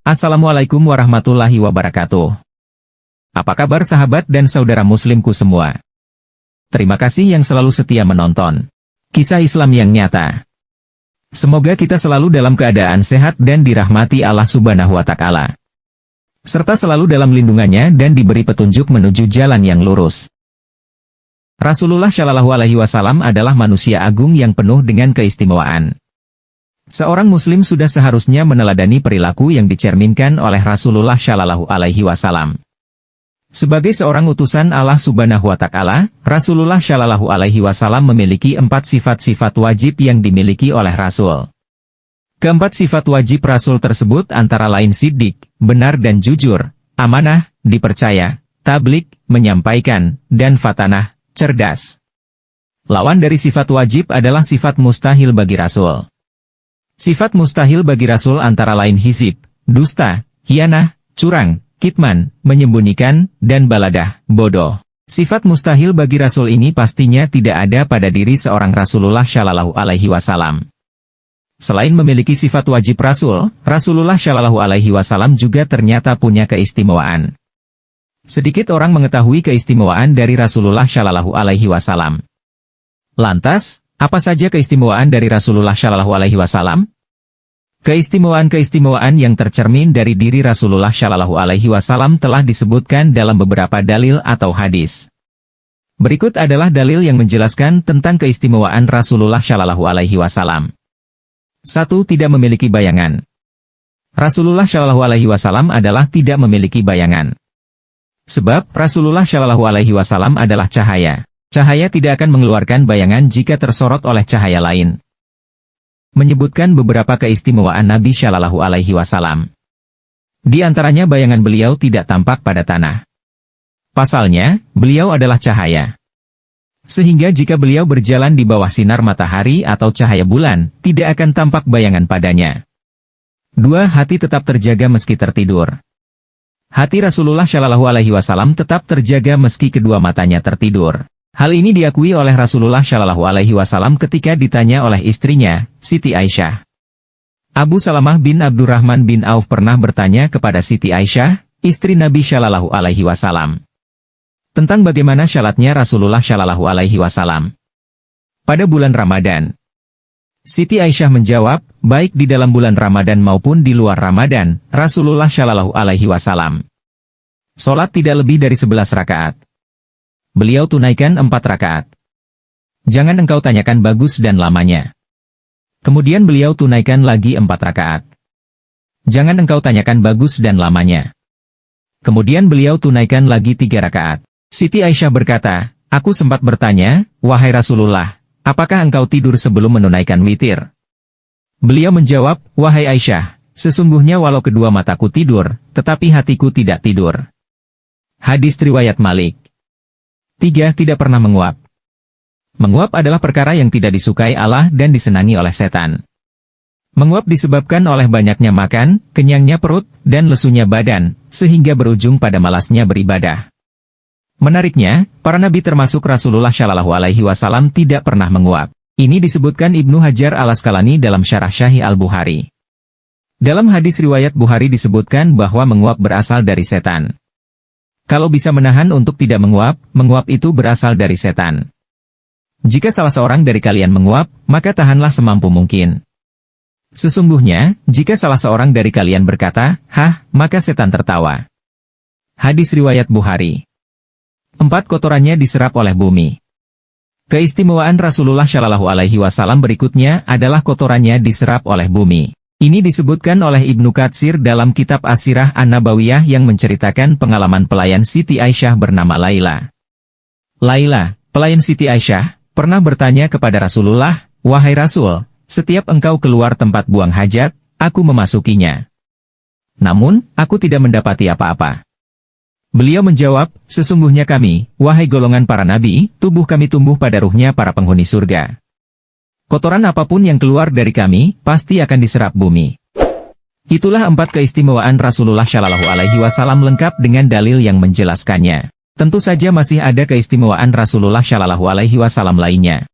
Assalamualaikum warahmatullahi wabarakatuh. Apa kabar sahabat dan saudara muslimku semua? Terima kasih yang selalu setia menonton kisah Islam yang nyata. Semoga kita selalu dalam keadaan sehat dan dirahmati Allah Subhanahu wa Ta'ala, serta selalu dalam lindungannya dan diberi petunjuk menuju jalan yang lurus. Rasulullah Shallallahu Alaihi Wasallam adalah manusia agung yang penuh dengan keistimewaan. Seorang muslim sudah seharusnya meneladani perilaku yang dicerminkan oleh Rasulullah Shallallahu Alaihi Wasallam. Sebagai seorang utusan Allah Subhanahu wa Ta'ala, Rasulullah Shallallahu Alaihi Wasallam memiliki 4 sifat-sifat wajib yang dimiliki oleh Rasul. Keempat sifat wajib Rasul tersebut antara lain siddiq, benar dan jujur, amanah, dipercaya, tabligh, menyampaikan, dan fatanah, cerdas. Lawan dari sifat wajib adalah sifat mustahil bagi Rasul. Sifat mustahil bagi Rasul antara lain hizib, dusta, khianah, curang, kitman, menyembunyikan, dan baladah, bodoh. Sifat mustahil bagi Rasul ini pastinya tidak ada pada diri seorang Rasulullah Shallallahu Alaihi Wasallam. Selain memiliki sifat wajib Rasul, Rasulullah Shallallahu Alaihi Wasallam juga ternyata punya keistimewaan. Sedikit orang mengetahui keistimewaan dari Rasulullah Shallallahu Alaihi Wasallam. Lantas, apa saja keistimewaan dari Rasulullah Shallallahu Alaihi Wasallam? Keistimewaan-keistimewaan yang tercermin dari diri Rasulullah Shallallahu Alaihi Wasallam telah disebutkan dalam beberapa dalil atau hadis. Berikut adalah dalil yang menjelaskan tentang keistimewaan Rasulullah Shallallahu Alaihi Wasallam. 1. Tidak memiliki bayangan. Rasulullah Shallallahu Alaihi Wasallam adalah tidak memiliki bayangan. Sebab Rasulullah Shallallahu Alaihi Wasallam adalah cahaya. Cahaya tidak akan mengeluarkan bayangan jika tersorot oleh cahaya lain. Menyebutkan beberapa keistimewaan Nabi Shallallahu Alaihi Wasallam. Di antaranya bayangan beliau tidak tampak pada tanah. Pasalnya, beliau adalah cahaya. Sehingga jika beliau berjalan di bawah sinar matahari atau cahaya bulan, tidak akan tampak bayangan padanya. 2. Hati tetap terjaga meski tertidur. Hati Rasulullah Shallallahu Alaihi Wasallam tetap terjaga meski kedua matanya tertidur. Hal ini diakui oleh Rasulullah Shallallahu Alaihi Wasallam ketika ditanya oleh istrinya, Siti Aisyah. Abu Salamah bin Abdurrahman bin Auf pernah bertanya kepada Siti Aisyah, istri Nabi Shallallahu Alaihi Wasallam, tentang bagaimana salatnya Rasulullah Shallallahu Alaihi Wasallam pada bulan Ramadan. Siti Aisyah menjawab, baik di dalam bulan Ramadan maupun di luar Ramadan, Rasulullah Shallallahu Alaihi Wasallam salat tidak lebih dari 11 rakaat. Beliau tunaikan 4 rakaat. Jangan engkau tanyakan bagus dan lamanya. Kemudian beliau tunaikan lagi 4 rakaat. Jangan engkau tanyakan bagus dan lamanya. Kemudian beliau tunaikan lagi 3 rakaat. Siti Aisyah berkata, aku sempat bertanya, wahai Rasulullah, apakah engkau tidur sebelum menunaikan witir? Beliau menjawab, wahai Aisyah, sesungguhnya walau kedua mataku tidur, tetapi hatiku tidak tidur. Hadis riwayat Malik. 3. Tidak pernah menguap. Menguap adalah perkara yang tidak disukai Allah dan disenangi oleh setan. Menguap disebabkan oleh banyaknya makan, kenyangnya perut, dan lesunya badan, sehingga berujung pada malasnya beribadah. Menariknya, para nabi termasuk Rasulullah Shallallahu Alaihi Wasallam tidak pernah menguap. Ini disebutkan Ibnu Hajar al-Asqalani dalam Syarah Sahih Al-Bukhari. Dalam hadis riwayat Bukhari disebutkan bahwa menguap berasal dari setan. Kalau bisa menahan untuk tidak menguap, menguap itu berasal dari setan. Jika salah seorang dari kalian menguap, maka tahanlah semampu mungkin. Sesungguhnya, jika salah seorang dari kalian berkata, hah, maka setan tertawa. Hadis riwayat Bukhari. 4. Kotorannya diserap oleh bumi. Keistimewaan Rasulullah Shallallahu Alaihi Wasallam berikutnya adalah kotorannya diserap oleh bumi. Ini disebutkan oleh Ibnu Katsir dalam kitab As-Sirah An-Nabawiyah yang menceritakan pengalaman pelayan Siti Aisyah bernama Laila. Laila, pelayan Siti Aisyah, pernah bertanya kepada Rasulullah, wahai Rasul, setiap engkau keluar tempat buang hajat, aku memasukinya. Namun, aku tidak mendapati apa-apa. Beliau menjawab, sesungguhnya kami, wahai golongan para nabi, tubuh kami tumbuh pada ruhnya para penghuni surga. Kotoran apapun yang keluar dari kami, pasti akan diserap bumi. Itulah 4 keistimewaan Rasulullah Shallallahu Alaihi Wasallam lengkap dengan dalil yang menjelaskannya. Tentu saja masih ada keistimewaan Rasulullah Shallallahu Alaihi Wasallam lainnya.